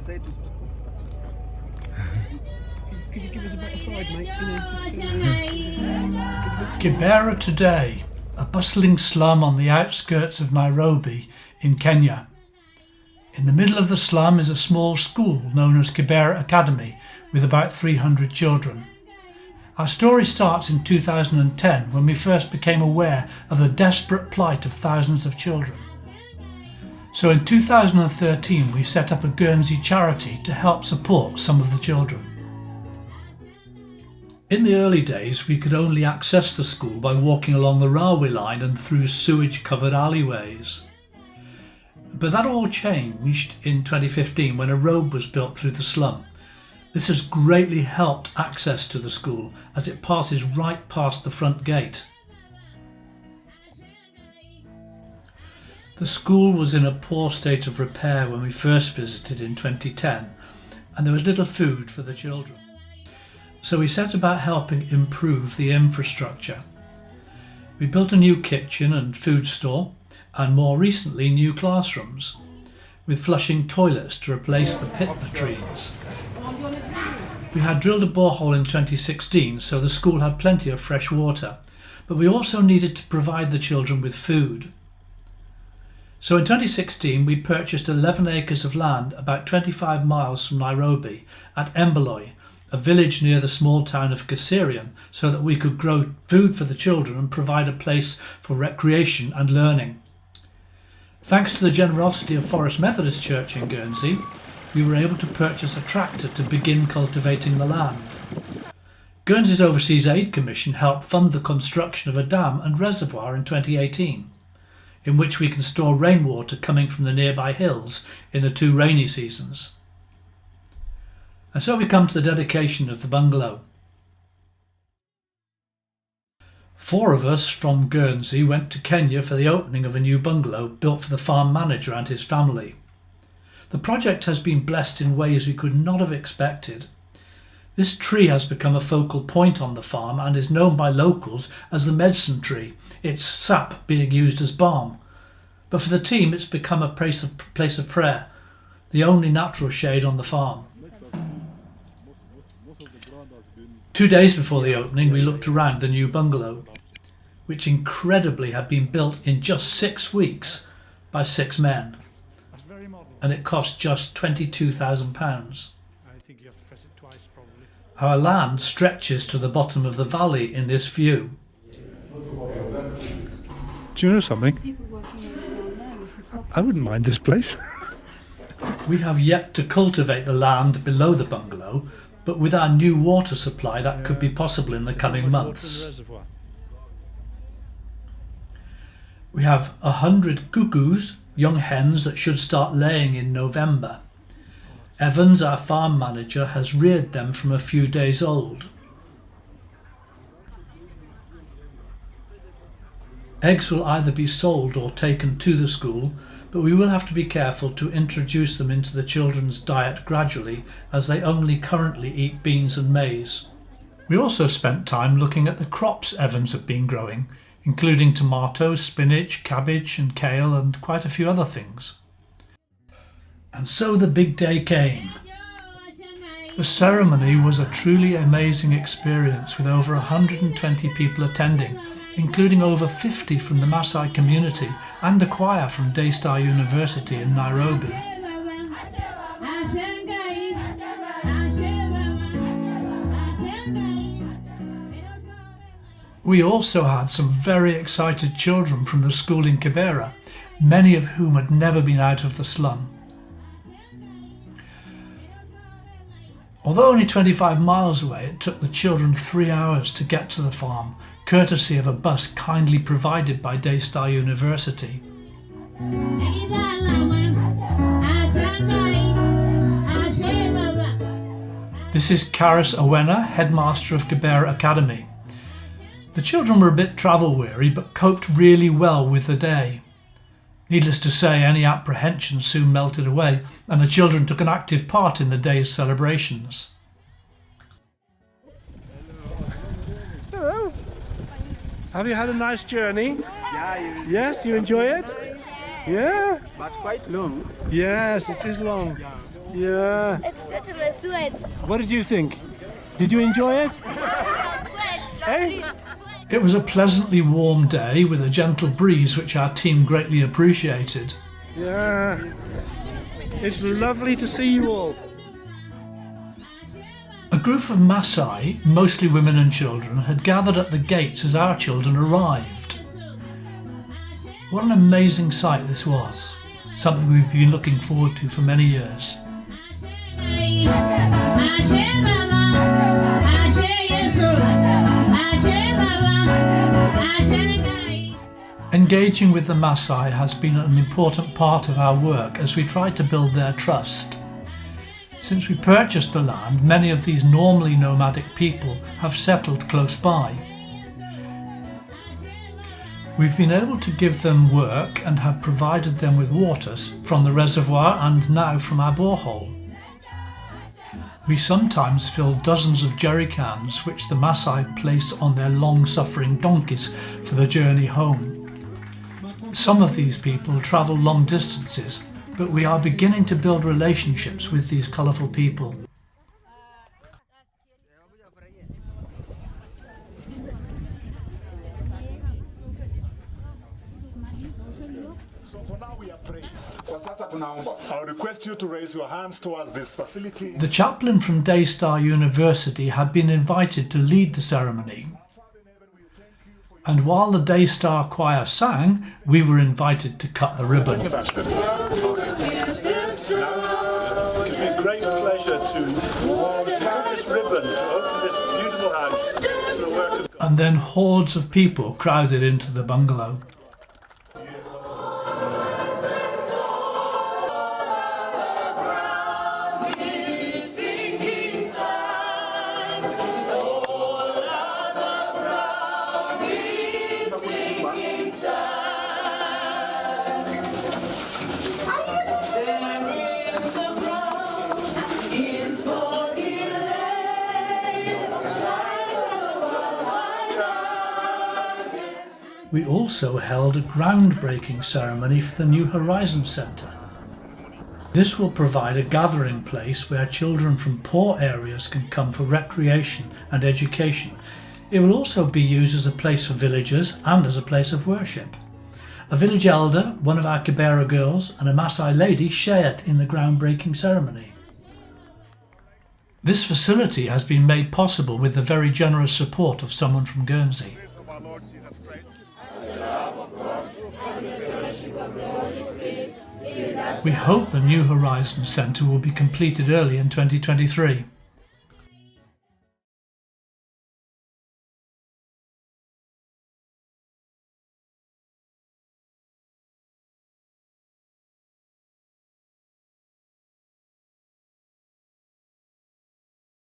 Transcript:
excited to start. Could you give us a better side, mate? Kibera today, a bustling slum on the outskirts of Nairobi in Kenya. In the middle of the slum is a small school known as Kibera Academy with about 300 children. Our story starts in 2010 when we first became aware of the desperate plight of thousands of children. So in 2013 we set up a Guernsey charity to help support some of the children. In the early days we could only access the school by walking along the railway line and through sewage covered alleyways. But that all changed in 2015 when a road was built through the slum. This has greatly helped access to the school as it passes right past the front gate. The school was in a poor state of repair when we first visited in 2010, and there was little food for the children. So we set about helping improve the infrastructure. We built a new kitchen and food store, and more recently new classrooms, with flushing toilets to replace the pit latrines. We had drilled a borehole in 2016, so the school had plenty of fresh water, but we also needed to provide the children with food. So in 2016 we purchased 11 acres of land about 25 miles from Nairobi at Embolei, a village near the small town of Kenyan, so that we could grow food for the children and provide a place for recreation and learning. Thanks to the generosity of Forest Methodist Church in Guernsey, we were able to purchase a tractor to begin cultivating the land. Guernsey's Overseas Aid Commission helped fund the construction of a dam and reservoir in 2018, in which we can store rainwater coming from the nearby hills in the 2 rainy seasons. And so we come to the dedication of the bungalow. 4 of us from Guernsey went to Kenya for the opening of a new bungalow built for the farm manager and his family. The project has been blessed in ways we could not have expected. This tree has become a focal point on the farm and is known by locals as the medicine tree, its sap being used as balm. But for the team it's become a place of prayer, the only natural shade on the farm. 2 days before the opening we looked around the new bungalow, which incredibly had been built in just 6 weeks by 6 men. And it cost just £22,000. Our land stretches to the bottom of the valley in this view. Do you know something? I wouldn't mind this place. We have yet to cultivate the land below the bungalow, but with our new water supply that could be possible in the coming months. We have 100 cuckoos, young hens that should start laying in November. Evans, our farm manager, has reared them from a few days old. Eggs will either be sold or taken to the school, but we will have to be careful to introduce them into the children's diet gradually, as they only currently eat beans and maize. We also spent time looking at the crops Evans have been growing, including tomatoes, spinach, cabbage and kale and quite a few other things. And so the big day came. The ceremony was a truly amazing experience with over 120 people attending, including over 50 from the Maasai community and a choir from Daystar University in Nairobi. We also had some very excited children from the school in Kibera, many of whom had never been out of the slum. Although only 25 miles away, it took the children 3 hours to get to the farm, courtesy of a bus kindly provided by Daystar University. This is Karis Owena, headmaster of Kibera Academy. The children were a bit travel weary but coped really well with the day. Needless to say, any apprehension soon melted away and the children took an active part in the day's celebrations. Hello. Have you had a nice journey? Yeah, Yes, you enjoy it? Yeah? but quite long. Yes, it is long. Yeah. Yeah. Het zit in mijn sweat. What did you think? Did you enjoy it? Hey? It was a pleasantly warm day with a gentle breeze which our team greatly appreciated. Yeah. It's lovely to see you all. A group of Maasai, mostly women and children, had gathered at the gates as our children arrived. What an amazing sight this was, something we've been looking forward to for many years. Engaging with the Maasai has been an important part of our work as we try to build their trust. Since we purchased the land, many of these normally nomadic people have settled close by. We've been able to give them work and have provided them with water from the reservoir and now from our borehole. We sometimes fill dozens of jerry cans which the Maasai place on their long-suffering donkeys for the journey home. Some of these people travel long distances, but we are beginning to build relationships with these colourful people. So for now we are praying. I'll request you to raise your hands towards this facility. The chaplain from Daystar University had been invited to lead the ceremony. And while the Daystar choir sang, we were invited to cut the ribbon. It gives me great pleasure to cut this ribbon to open this beautiful house to the work of God. And then hordes of people crowded into the bungalow. We also held a groundbreaking ceremony for the New Horizons Centre. This will provide a gathering place where children from poor areas can come for recreation and education. It will also be used as a place for villagers and as a place of worship. A village elder, one of our Kibera girls, and a Maasai lady shared in the groundbreaking ceremony. This facility has been made possible with the very generous support of someone from Guernsey. We hope the New Horizons Centre will be completed early in 2023.